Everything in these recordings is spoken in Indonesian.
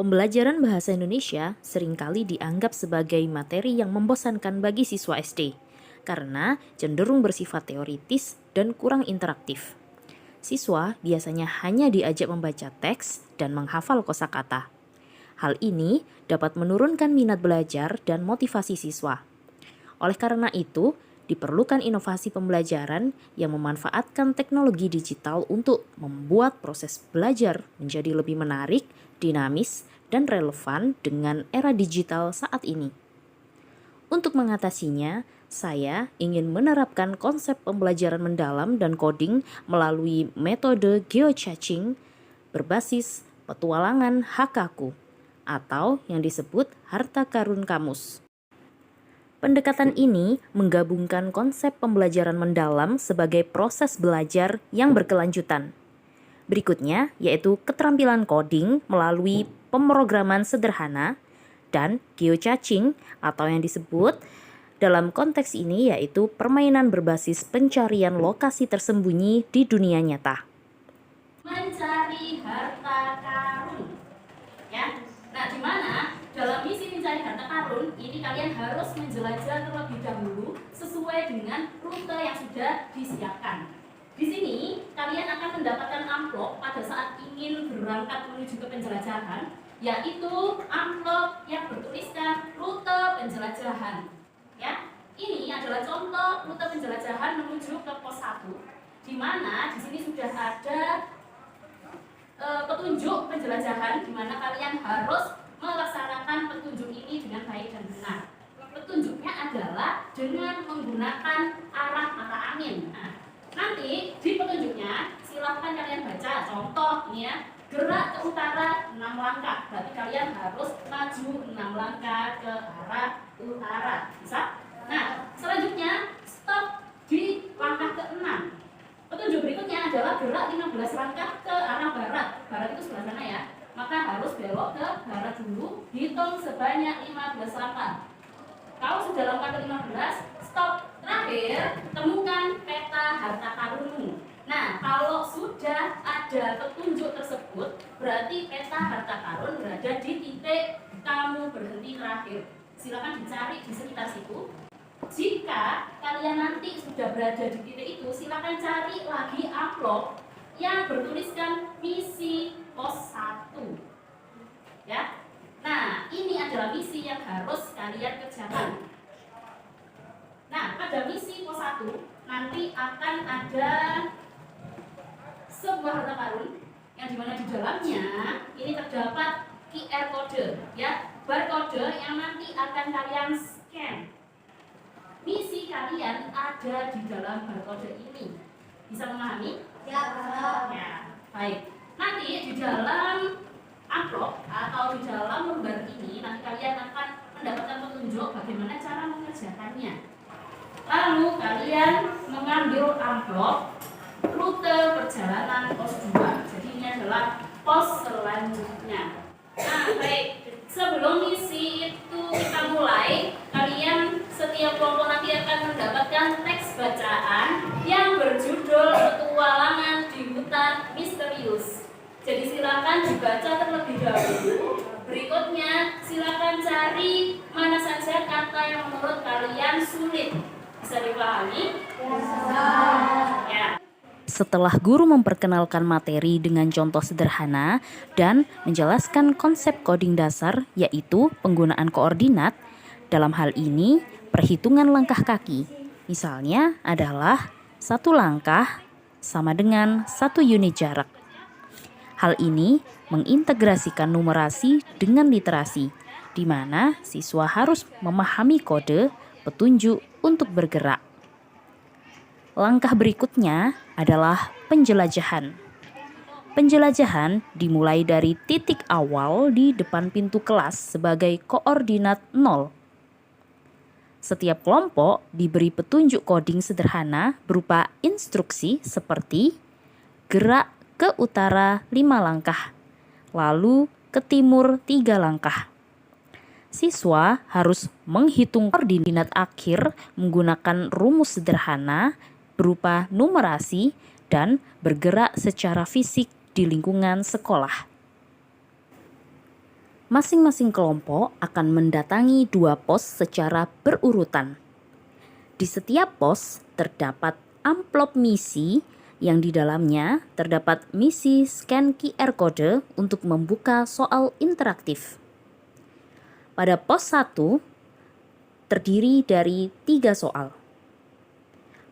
Pembelajaran bahasa Indonesia seringkali dianggap sebagai materi yang membosankan bagi siswa SD karena cenderung bersifat teoritis dan kurang interaktif. Siswa biasanya hanya diajak membaca teks dan menghafal kosakata. Hal ini dapat menurunkan minat belajar dan motivasi siswa. Oleh karena itu, diperlukan inovasi pembelajaran yang memanfaatkan teknologi digital untuk membuat proses belajar menjadi lebih menarik, dinamis, dan relevan dengan era digital saat ini. Untuk mengatasinya, saya ingin menerapkan konsep pembelajaran mendalam dan coding melalui metode geocaching berbasis petualangan Hakaku atau yang disebut harta karun kamus. Pendekatan ini menggabungkan konsep pembelajaran mendalam sebagai proses belajar yang berkelanjutan. Berikutnya yaitu keterampilan coding melalui pemrograman sederhana dan geocaching atau yang disebut dalam konteks ini yaitu permainan berbasis pencarian lokasi tersembunyi di dunia nyata. Mencari harta karun. Ya. Nah, di mana dalam misi mencari harta karun ini kalian harus menjelajah terlebih dahulu sesuai dengan rute yang sudah disiapkan. Di sini kalian akan mendapatkan amplop pada saat ingin berangkat menuju ke penjelajahan, yaitu amplop yang bertuliskan rute penjelajahan. Ya, ini adalah contoh rute penjelajahan menuju ke pos 1, di mana di sini sudah ada petunjuk penjelajahan di mana kalian harus melaksanakan petunjuk ini dengan baik dan benar. Petunjuknya adalah dengan menggunakan arah mata angin. Nah, nanti di petunjuknya silahkan kalian baca contoh ini ya, gerak ke utara 6 langkah. Berarti kalian harus maju 6 langkah ke arah utara. Bisa? Nah, selanjutnya stop di langkah ke-6. Petunjuk berikutnya adalah gerak 15 langkah ke arah barat. Barat itu sebelah sana ya. Maka harus belok ke barat dulu, hitung sebanyak 15 langkah. Kalau sudah langkah ke-15, stop. Terakhir, temukan peta harta karunmu. Nah, kalau sudah ada petunjuk tersebut, berarti peta harta karun berada di titik kamu berhenti terakhir. Silakan dicari di sekitar situ. Jika kalian nanti sudah berada di titik itu, silakan cari lagi amplop yang bertuliskan misi pos 1. Ya. Nah, ini adalah misi yang harus kalian kerjakan. Nah, pada misi pos 1 nanti akan ada sebuah harta karun yang dimana di dalamnya ini terdapat QR code, ya, barcode yang nanti akan kalian scan. Misi kalian ada di dalam barcode ini. Bisa memahami? Ya, baik. Nanti di dalam amplop atau di dalam lembar ini nanti kalian akan mendapatkan petunjuk bagaimana cara mengerjakannya. Lalu kalian mengambil amplop rute perjalanan pos 2. Jadi ini adalah pos selanjutnya. Nah, baik. Sebelum misi itu kita mulai, kalian setiap kelompok nanti akan mendapatkan teks bacaan yang berjudul Petualangan di Hutan Misterius. Jadi silakan dibaca terlebih dahulu. Berikutnya silakan cari mana saja kata yang menurut kalian sulit. Bisa dipahami? Ya. Setelah guru memperkenalkan materi dengan contoh sederhana dan menjelaskan konsep coding dasar yaitu penggunaan koordinat, dalam hal ini perhitungan langkah kaki. Misalnya adalah 1 langkah sama dengan 1 unit jarak. Hal ini mengintegrasikan numerasi dengan literasi, di mana siswa harus memahami kode petunjuk untuk bergerak. Langkah berikutnya adalah penjelajahan. Penjelajahan dimulai dari titik awal di depan pintu kelas sebagai koordinat 0. Setiap kelompok diberi petunjuk coding sederhana berupa instruksi seperti gerak ke utara 5 langkah, lalu ke timur 3 langkah. Siswa harus menghitung koordinat akhir menggunakan rumus sederhana berupa numerasi dan bergerak secara fisik di lingkungan sekolah. Masing-masing kelompok akan mendatangi 2 pos secara berurutan. Di setiap pos terdapat amplop misi yang di dalamnya terdapat misi scan QR code untuk membuka soal interaktif. Pada pos 1 terdiri dari 3 soal.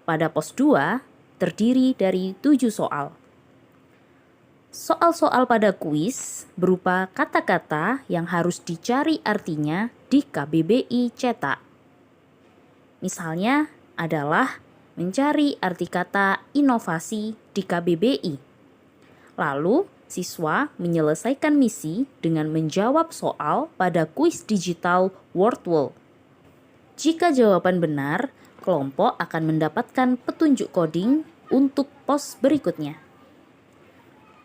Pada pos 2 terdiri dari 7 soal. Soal-soal pada kuis berupa kata-kata yang harus dicari artinya di KBBI cetak. Misalnya adalah mencari arti kata inovasi di KBBI. Lalu, siswa menyelesaikan misi dengan menjawab soal pada kuis digital Wordwall. Jika jawaban benar, kelompok akan mendapatkan petunjuk coding untuk pos berikutnya.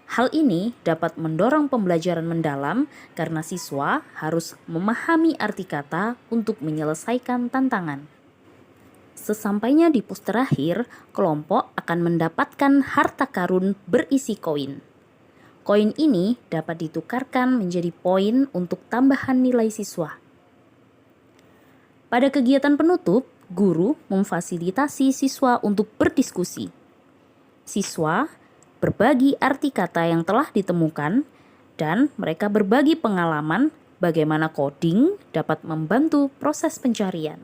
Hal ini dapat mendorong pembelajaran mendalam karena siswa harus memahami arti kata untuk menyelesaikan tantangan. Sesampainya di pos terakhir, kelompok akan mendapatkan harta karun berisi koin. Koin ini dapat ditukarkan menjadi poin untuk tambahan nilai siswa. Pada kegiatan penutup, guru memfasilitasi siswa untuk berdiskusi. Siswa berbagi arti kata yang telah ditemukan, dan mereka berbagi pengalaman bagaimana coding dapat membantu proses pencarian.